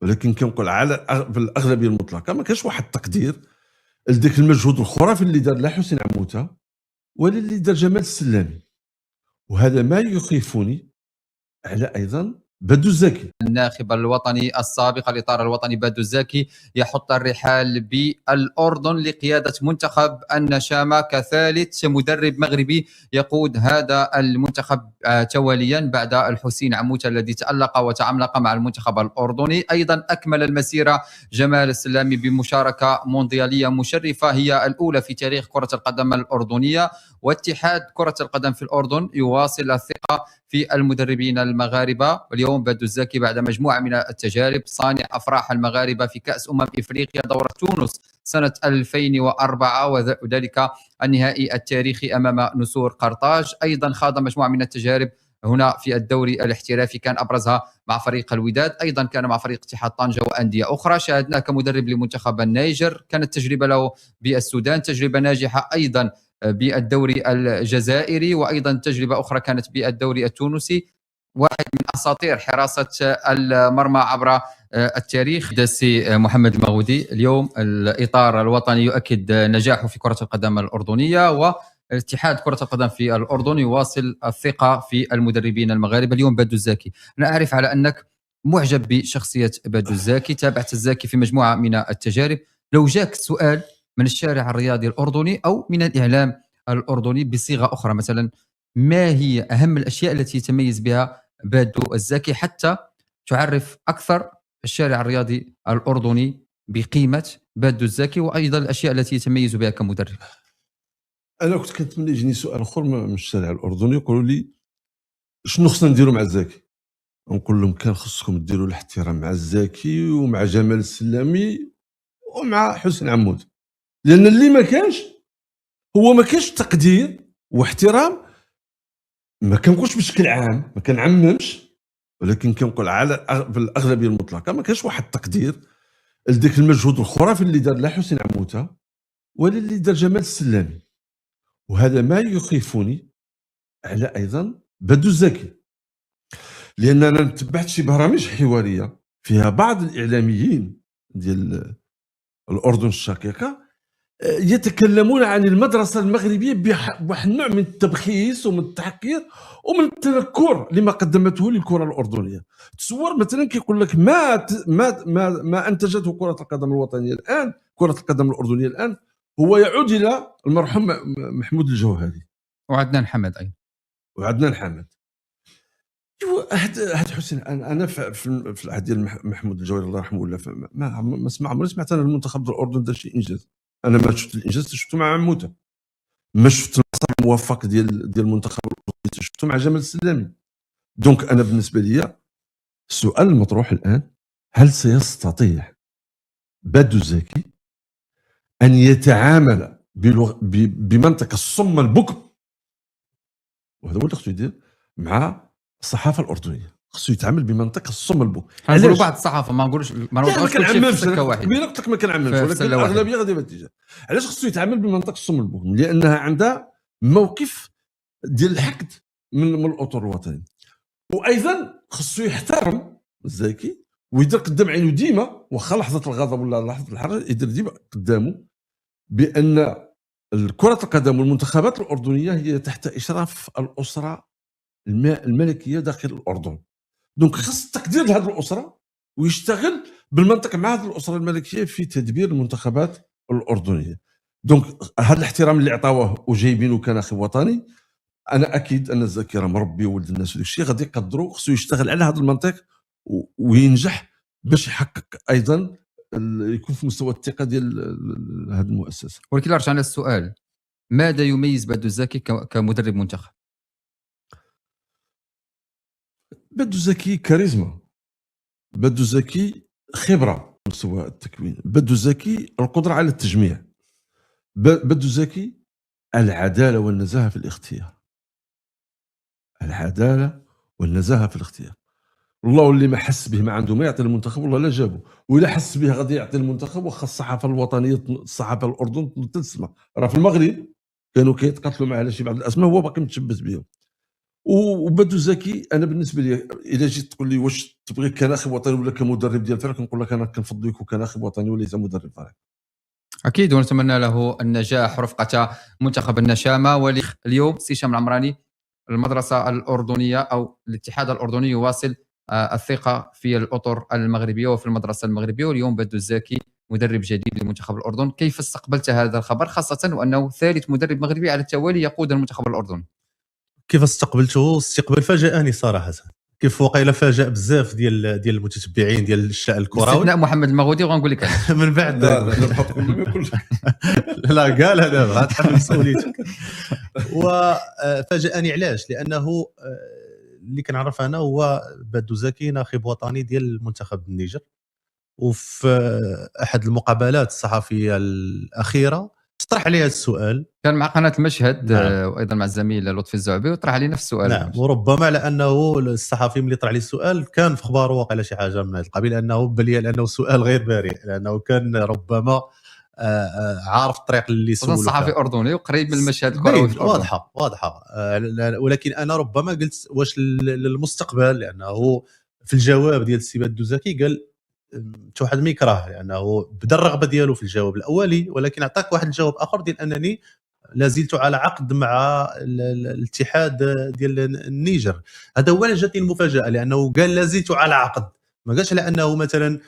ولكن كنقول على بالاغلبيه المطلقه ما كانش واحد التقدير لذاك المجهود الخرافي اللي دار لا حسين عموته ولا اللي دار جمال السلامي، وهذا ما يخيفني على ايضا بدو الزكي. الناخب الوطني السابق الإطار الوطني بدو الزكي يحط الرحال بالأردن لقيادة منتخب النشامة كثالث مدرب مغربي يقود هذا المنتخب تواليا بعد الحسين عموتة الذي تألق وتعملق مع المنتخب الأردني. أيضا أكمل المسيرة جمال السلامي بمشاركة مونديالية مشرفة هي الأولى في تاريخ كرة القدم الأردنية. واتحاد كرة القدم في الأردن يواصل الثقة في المدربين المغاربة. واليوم بدو الزكي بعد مجموعة من التجارب صانع أفراح المغاربة في كأس إفريقيا دورة تونس سنة 2004 وذلك النهائي التاريخي أمام نسور قرطاج. أيضا خاض مجموعة من التجارب هنا في الدوري الاحترافي كان أبرزها مع فريق الوداد، أيضا كان مع فريق اتحاد طنجة وأندية أخرى. شاهدناه كمدرب لمنتخب النيجر، كانت تجربة له بالسودان، تجربة ناجحة أيضا بالدوري الجزائري، وأيضا تجربة أخرى كانت بالدوري التونسي. واحد من أساطير حراسة المرمى عبر التاريخ السي محمد المغودي. اليوم الإطار الوطني يؤكد نجاحه في كرة القدم الأردنية، واتحاد كرة القدم في الأردن يواصل الثقة في المدربين المغاربة. اليوم بدو الزكي، أنا أعرف على أنك معجب بشخصية بدو الزكي، تابعت الزكي في مجموعة من التجارب. لو جاك سؤال من الشارع الرياضي الأردني أو من الإعلام الأردني بصيغة أخرى، مثلا ما هي أهم الأشياء التي يتميز بها بدو الزكي حتى تعرف أكثر الشارع الرياضي الأردني بقيمة بدو الزكي وأيضا الأشياء التي يتميز بها كمدرب؟ أنا كنت كنتمنى يجيني سؤال آخر من الشارع الأردني يقولوا لي شنو خصنا نديروا مع الزكي، نقول لهم كان خصكم ديروا الاحترام مع الزكي ومع جمال السلامي ومع حسين عمود، لأن اللي ما كانش هو ما كانش تقدير واحترام. ما كنقولش بشكل عام، ما كنعممش، ولكن كنقول على بالاغلبيه المطلقه ما كانش واحد التقدير لذاك المجهود الخرافي اللي دار لا حسين عموته ولا اللي دار جمال السلامي، وهذا ما يخيفني على ايضا بدو الزكي. لان انا تبعت شي برامج حواريه فيها بعض الاعلاميين ديال الاردن الشقيقه يتكلمون عن المدرسة المغربية بواحد النوع من التبخيس ومن التحقير ومن التنكر لما قدمته للكرة الأردنية. تصور مثلا كيقول لك ما أنتجته كرة القدم الوطنية الآن، كرة القدم الأردنية الآن، هو يعود إلى المرحوم محمود الجوهري وعدنان حمد أيضا وعدنان حمد. هاد حسين انا في العهد ديال محمود الجوهري الله يرحمه ولا ما عمري سمعت انا المنتخب ديال الاردن دار شي انجاز. انا ما شفت الانجاز شفته مع عموته، ما شفت المسار الموفق ديال المنتخب الاردني شفته مع جمال السلامي. دونك انا بالنسبه لي السؤال المطروح الان، هل سيستطيع بدو الزكي ان يتعامل بمنطق الصم البكم، وهذا هو اللي خصو يدير مع الصحافه الاردنيه، خصو يتعامل بمنطق الصم البكم. نقولوا بعض الصحافه ما نقولوش ما نوضعوش كل شيء في سكه واحده. قبيله قلت لك ما كنعممش، ولكن الاغلبيه غادي بهذا. علاش خصو يتعامل بمنطق الصم البكم؟ لانها عندها موقف ديال الحقد من الاطر الوطني، وايضا خصو يحترم الزكي ويدير قدام عينه ديما، واخا لحظه الغضب ولا لحظه الحرج يدير ديما قدامه بان كرة القدم والمنتخبات الأردنية هي تحت إشراف الأسرة الملكية داخل الأردن. دونك خص التقدير لهذه الأسرة ويشتغل بالمنطق مع هذه الأسرة الملكية في تدبير المنتخبات الأردنية. دونك هذا الاحترام اللي عطاوه وجايبينه كناخب وطني، أنا أكيد أن الزكي راه مربي ولد الناس وداك الشيء غادي يقدروا، خصو يشتغل على هذا المنطق وينجح باش يحقق أيضا يكون في مستوى الثقة ديال هذه المؤسسة. ولكن نرجع للسؤال، ماذا يميز بدو الزكي كمدرب منتخب؟ بدو الزكي كاريزما، بدو الزكي خبره مستوى التكوين، بدو الزكي القدره على التجميع، بدو الزكي العداله والنزاهه في الاختيار، العداله والنزاهه في الاختيار. والله اللي ما حس به ما عنده ما يعطي المنتخب والله لا جابه، وإلا حس به غادي يعطي المنتخب. واخا الصحافه الوطنيه الصحافه الاردن تسمع راه في المغرب كانوا كيتقاتلوا معاه على شي بعض الاسماء هو باقي متشبث بهم. وبدو زكي انا بالنسبه لي الا جيت تقول لي واش تبغي كناخب وطني ولا كمدرب ديال الفريق، كنقول لك انا كنفضل يكون كناخب وطني وليس مدرب فريق. اكيد، ونتمنى له النجاح رفقه منتخب النشامه. واليوم سي هشام العمراني، المدرسه الاردنيه او الاتحاد الاردني يواصل الثقه في الاطر المغربيه وفي المدرسه المغربيه. واليوم بدو الزاكي مدرب جديد لمنتخب الاردن، كيف استقبلت هذا الخبر، خاصه وانه ثالث مدرب مغربي على التوالي يقود المنتخب الاردني؟ كيف استقبلته؟ استقبال فاجأني صراحه. كيف وقيله فاجأ بزاف ديال المتتبعين ديال الشأن الكروي باستثناء محمد المغودي، وغنقول لك علاش. من بعد لا قال هذا غتحمل مسؤوليتك. وفاجأني علاش؟ لانه اللي كنعرف انا هو بدو زكي ناخب وطني ديال المنتخب النيجر، وفي احد المقابلات الصحفيه الاخيره طرح عليه السؤال. كان مع قناه المشهد نعم. وايضا مع الزميل لطفي الزعبي، وطرح عليه نفس السؤال. نعم، وربما لانه الصحفي ملي طرح عليه السؤال كان في خباره واقع شي حاجه من هذا القبيل، لانه بلي لانه سؤال غير بارئ، لانه كان ربما عارف الطريق اللي سولو صحفي اردني وقريب من المشهد الكروي في الاردن. واضحه. ولكن انا ربما قلت واش للمستقبل، لانه في الجواب ديال السي بدو زكي قال واحد ما يكره، لانه بدا الرغبه ديالو في الجواب الاولي، ولكن عطاك واحد الجواب اخر ديال انني لازلت على عقد مع الاتحاد ديال النيجر. هذا هو اللي جاتني المفاجاه، لانه قال لازلت على عقد، ما قالش على انه مثلا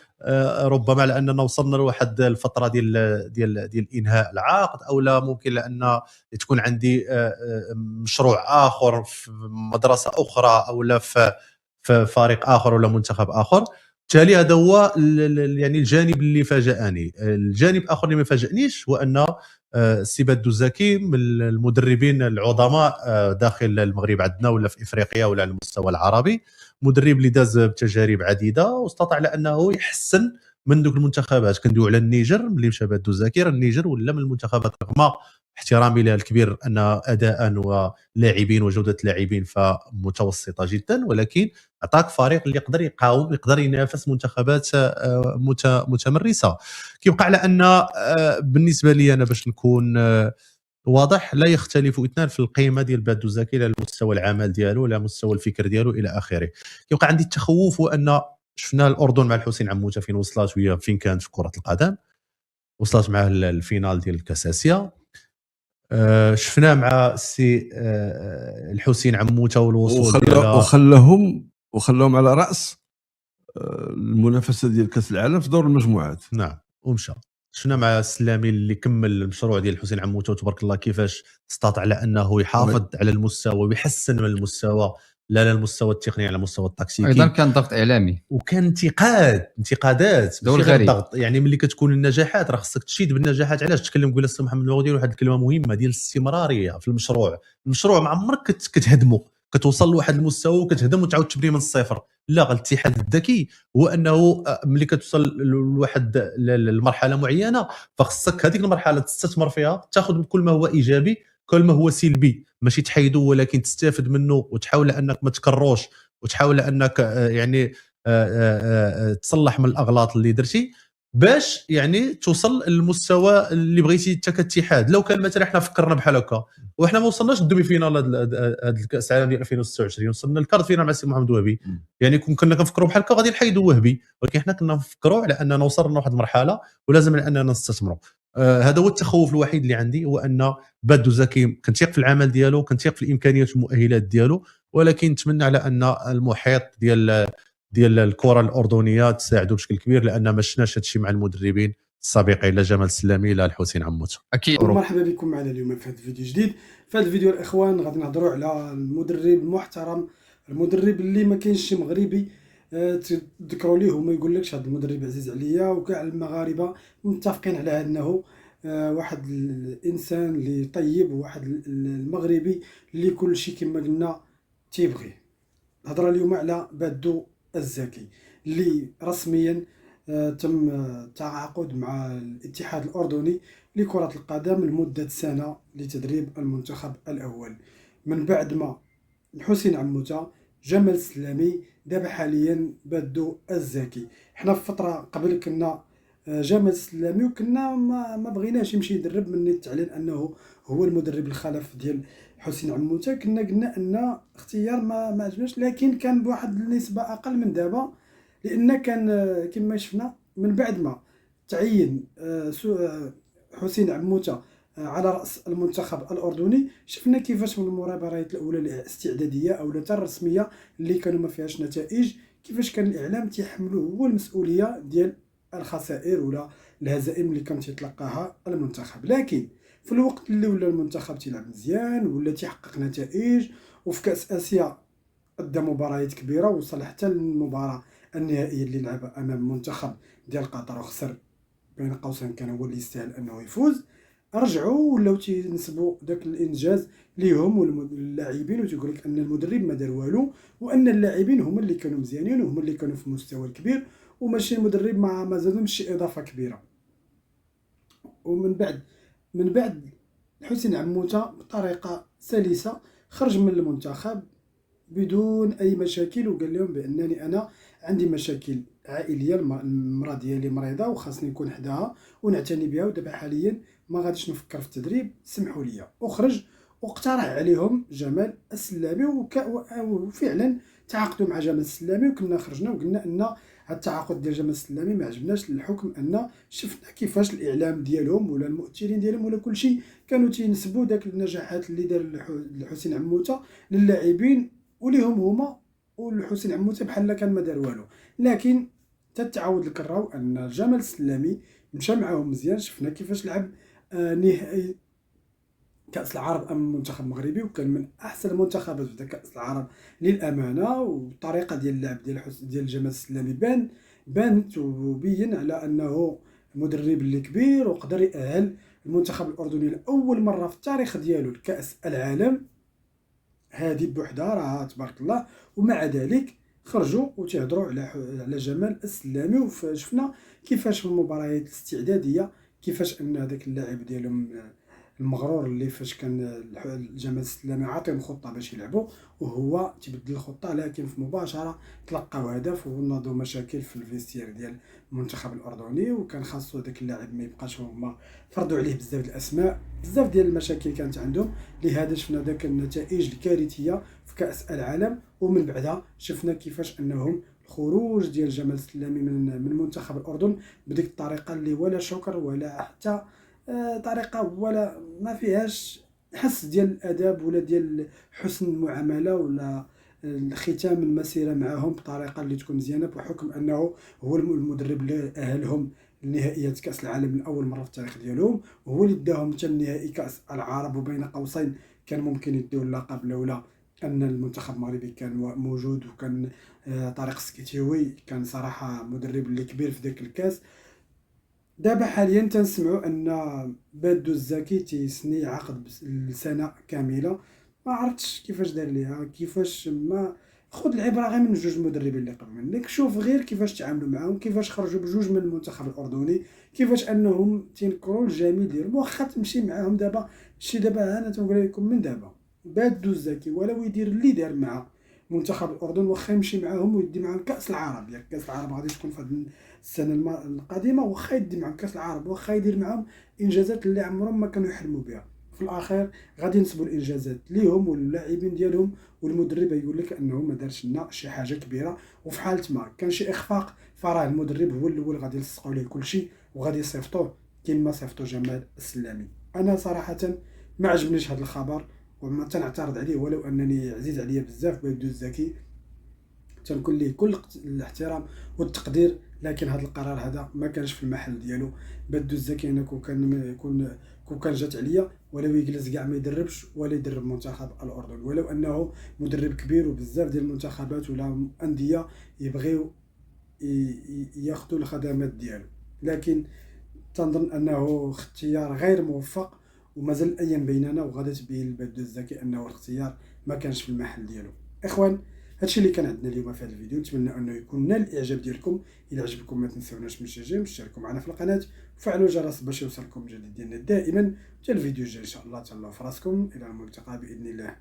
ربما لاننا وصلنا لواحد الفتره ديال انهاء العقد، او لا ممكن لان تكون عندي مشروع اخر في مدرسه اخرى، او لا في فريق اخر ولا منتخب اخر. بالتالي هذا هو يعني الجانب اللي فاجأني. الجانب الاخر اللي ما فاجأنيش هو ان السي بدو زكي من المدربين العظماء داخل المغرب عندنا ولا في افريقيا ولا على المستوى العربي، مدرب اللي داز بتجارب عديده واستطاع على انه يحسن من ذوك المنتخبات. كندوي على النيجر ملي مشى بدو زكي، النيجر ولا من المنتخبات رغم احترامي لها الكبير ان اداء ولاعبين وجوده لاعبين فمتوسطه جدا، ولكن عطاك فريق اللي يقدر يقاوم، يقدر ينافس منتخبات متمرسه. كيبقى على ان بالنسبه لي انا باش نكون واضح، لا يختلف اثنان في القيمه ديال بدو زكي على مستوى العمل ديالو، على مستوى الفكر ديالو الى اخره. كيبقى عندي التخوف هو ان شفنا الاردن مع الحسين عموته فين وصلت، وهي فين كانت في كره القدم، وصلت مع الفينال ديال الكاس اسيا. شفنا مع السي الحسين عموته والوصول وخلاهم على راس المنافسه ديال كاس العالم في دور المجموعات. نعم، ومشى. شفنا مع السلامي اللي كمل المشروع ديال الحسين عموته، وتبارك الله كيفاش استطاع على انه يحافظ على المستوى ويحسن من المستوى، لا المستوى التقني، على المستوى التكتيكي. ايضا كان ضغط اعلامي وكان انتقادات دول غريب. ضغط. يعني ملي كتكون النجاحات راه خصك تشيد بالنجاحات. علاش تكلم قول السي محمد المغودي واحد الكلمه مهمه ديال الاستمراريه في المشروع ما عمرك كتهدمه، كتوصل لواحد المستوى وكتهدم وتعاود تبني من الصفر. لا، الاتحاد الذكي هو انه ملي كتوصل لواحد المرحله معينه فخصك هذيك المرحله تستثمر فيها، تاخذ كل ما هو ايجابي كل ما هو سلبي، ماشي تحيدو ولكن تستافد منه، وتحاول انك ما تكروش، وتحاول انك يعني تصلح من الاغلاط اللي درتي باش يعني توصل للمستوى اللي بغيتي انت كاتحاد. لو كان مثلا احنا فكرنا بحال هكا وحنا ما وصلناش للدومي فينال هذا الكاس العالم ديال 2026، وصلنا للكارت فينال مع السي محمد وهبي، يعني كنا كنفكروا بحال هكا غادي نحيدوا وهبي، ولكن حنا كنا نفكروا على اننا وصلنا لواحد المرحله ولازم اننا نستثمروا. هذا هو التخوف الوحيد اللي عندي، هو ان بدو زكي كنتيق في العمل ديالو، كنتيق في الامكانيات والمؤهلات ديالو، ولكن نتمنى على ان المحيط ديال الكره الاردنيه تساعدوا بشكل كبير، لان ما شفناش هذا الشيء مع المدربين السابقين، لا جمال السلامي لا الحسين عموته. اكيد. مرحبا بكم معنا اليوم في هذا الفيديو جديد. في هذا الفيديو الاخوان غادي نهضروا على المدرب المحترم، المدرب اللي ما كاينش شي مغربي تذكروا ليه وما يقول لكش هذا المدرب عزيز عليا، وكاع المغاربه متفقين على انه واحد الانسان اللي طيب، وواحد المغربي اللي كل شيء كما قلنا تيبغيه. هضره اليوم على بدو الزكي اللي رسميا تم التعاقد مع الاتحاد الأردني لكرة القدم لمدة سنة لتدريب المنتخب الأول، من بعد ما الحسين عموته، جمال السلامي، دابا حاليا بدو الزكي. حنا في فترة قبل كنا جمال السلامي وكنا ما بغيناش يمشي يدرب من التعلن انه هو المدرب الخلف حسين عموته كنا قلنا ان اختيار ما عجبناش، لكن كان بواحد النسبه اقل من دابا، لان كان كما شفنا من بعد ما تعين حسين عموته على راس المنتخب الاردني، شفنا كيفاش من المباريات الاولى الاستعداديه او حتى الرسميه اللي كانوا ما فيهاش نتائج، كيفاش كان الاعلام تيحملوا هو المسؤوليه ديال الخسائر ولا الهزائم اللي كان تيتلقاها المنتخب. لكن في الوقت اللي ولا المنتخب تيلعب مزيان ولا تيحقق نتائج، وفي كاس اسيا ادى مباريات كبيره، وصل حتى للمباراه النهائيه اللي لعبها امام منتخب ديال قطر وخسر بين قوسين، كان هو اللي يستاهل انه يفوز. رجعوا ولاو تينسبوا داك الانجاز ليهم واللاعبين، وتيقول لك ان المدرب ما دار والو، وان اللاعبين هما اللي كانوا مزيانين وهما اللي كانوا في المستوى الكبير، وماشي المدرب ما زادهمش شي اضافه كبيره. ومن بعد حسين عموته بطريقه سلسه خرج من المنتخب بدون اي مشاكل، وقال لهم بانني انا عندي مشاكل عائليه، المراه ديالي مريضه وخاصني نكون حداها ونعتني بها، ودابا حاليا ما غاديش نفكر في التدريب، سمحوا لي. وخرج واقترح عليهم جمال السلامي، وفعلا تعاقدوا مع جمال السلامي، وكنا خرجنا وقلنا ان هذا التعاقد ديال جمال السلامي ما عجبناش، للحكم ان شفنا كيفاش الاعلام ديالهم ولا المؤثرين ديالهم ولا كلشي كانوا تينسبوا داك النجاحات اللي دار حسين عموته للاعبين وليهم هما، والحسين عموته بحال كان ما دار والو. لكن تتعاود الكراو ان جمال السلامي مشى معاهم مزيان، شفنا كيفاش لعب نهائي كأس العرب أمام المنتخب المغربي، وكان من أحسن المنتخبات في كأس العرب للأمانة، والطريقة ديال اللعب ديال جمال السلامي بانت وبين على أنه مدرب اللي كبير، وقدر يأهل المنتخب الأردني لأول مرة في التاريخ ديالو لكأس العالم. هذه بوحدها راه تبارك الله. ومع ذلك خرجوا وتهضروا على جمال السلامي، وشفنا كيفاش في المباريات الاستعداديه كيفاش ان هذاك اللاعب ديالهم المغرور اللي فاش كان جمال السلامي عاطيهم خطه باش يلعبوا وهو تبدل الخطه، لكن في مباشره تلقاو هدف وناضوا مشاكل في الفيستير ديال المنتخب الاردني، وكان خاصو هذاك اللاعب ما يبقاش، هما فرضوا عليه بزاف ديال الاسماء، بزاف ديال المشاكل كانت عندهم، لهذا شفنا ذاك النتائج الكارثيه في كاس العالم. ومن بعدها شفنا كيفاش انهم الخروج ديال جمال السلامي من منتخب الاردن بديك الطريقه اللي ولا شكر ولا حتى طريقه ولا ما فيهاش حس ديال الاداب ولا ديال حسن المعامله ولا ختام المسيره معهم بطريقه اللي تكون مزيانه، بحكم انه هو المدرب اللي اهلهم لنهائيات كاس العالم لاول مره في التاريخ ديالهم، وهو اللي داهم حتى لنهائي كاس العرب، وبين قوسين كان ممكن يديو اللقب لولا ان المنتخب المغربي كان موجود، وكان طارق سكيتيوي كان صراحه مدرب اللي كبير في ذاك الكاس. دابا حاليا تنسمعوا ان بادو الزكي تيسني عقد لسنه كامله، ما عرفتش كيفاش دار ليها، كيفاش ما خذ العبره غير من جوج المدربين اللي قبل منك، شوف غير كيفاش تعاملوا معاهم، كيفاش خرجوا بجوج من المنتخب الاردني، كيفاش انهم تينكروا الجميل ديالهم، واخا تمشي معاهم دابا شي دابا انا تنقول لكم من دابا بادو الزكي ولو يدير اللي دار مع منتخب الاردن، واخا يمشي معاهم ويدي معاهم كاس العرب، يعني كاس العرب غادي تكون في السنه القادمه، واخا يدي معاهم كاس العرب، واخا يدير معاهم انجازات اللي عمرهم ما كانوا يحلموا بها، في الاخير غادي ينسبوا الانجازات ليهم واللاعبين ديالهم، والمدرب يقول لك انه ما دارش لنا شي حاجه كبيره، وفي حاله ما كان شي اخفاق فراه المدرب هو الاول غادي يلصقوا ليه كل شيء وغادي يصيفطوه كما صيفطوا جمال السلامي. انا صراحه ما عجبنيش هذا الخبر وما تنعترض عليه، ولو انني عزيز عليا بزاف بادو الزكي، تنكون ليه كل الاحترام والتقدير، لكن هذا القرار هذا ما كانش في المحل ديالو. بادو الزكي انا كون كان جات عليا ولو يجلس كاع ما يدربش ولا يدرب منتخب الاردن، ولو انه مدرب كبير وبزاف ديال المنتخبات ولا انديه يبغيو ياخذوا الخدمات ديالو، لكن تنظن انه اختيار غير موفق، ومازال الايام بيننا وغادي تبين لبادو الزكي انه الاختيار ما كانش في المحل ديالو. اخوان، هادشي اللي كان عندنا اليوم في هذا الفيديو، نتمنى انه يكون نال الاعجاب ديالكم. الى عجبكم ما تنساوناش من الشجاع واشتركوا معنا في القناه وفعلوا الجرس باش يوصلكم جديد ديالنا دائما. حتى الفيديو الجاي ان شاء الله، تهلاو في راسكم، الى الملتقى باذن الله.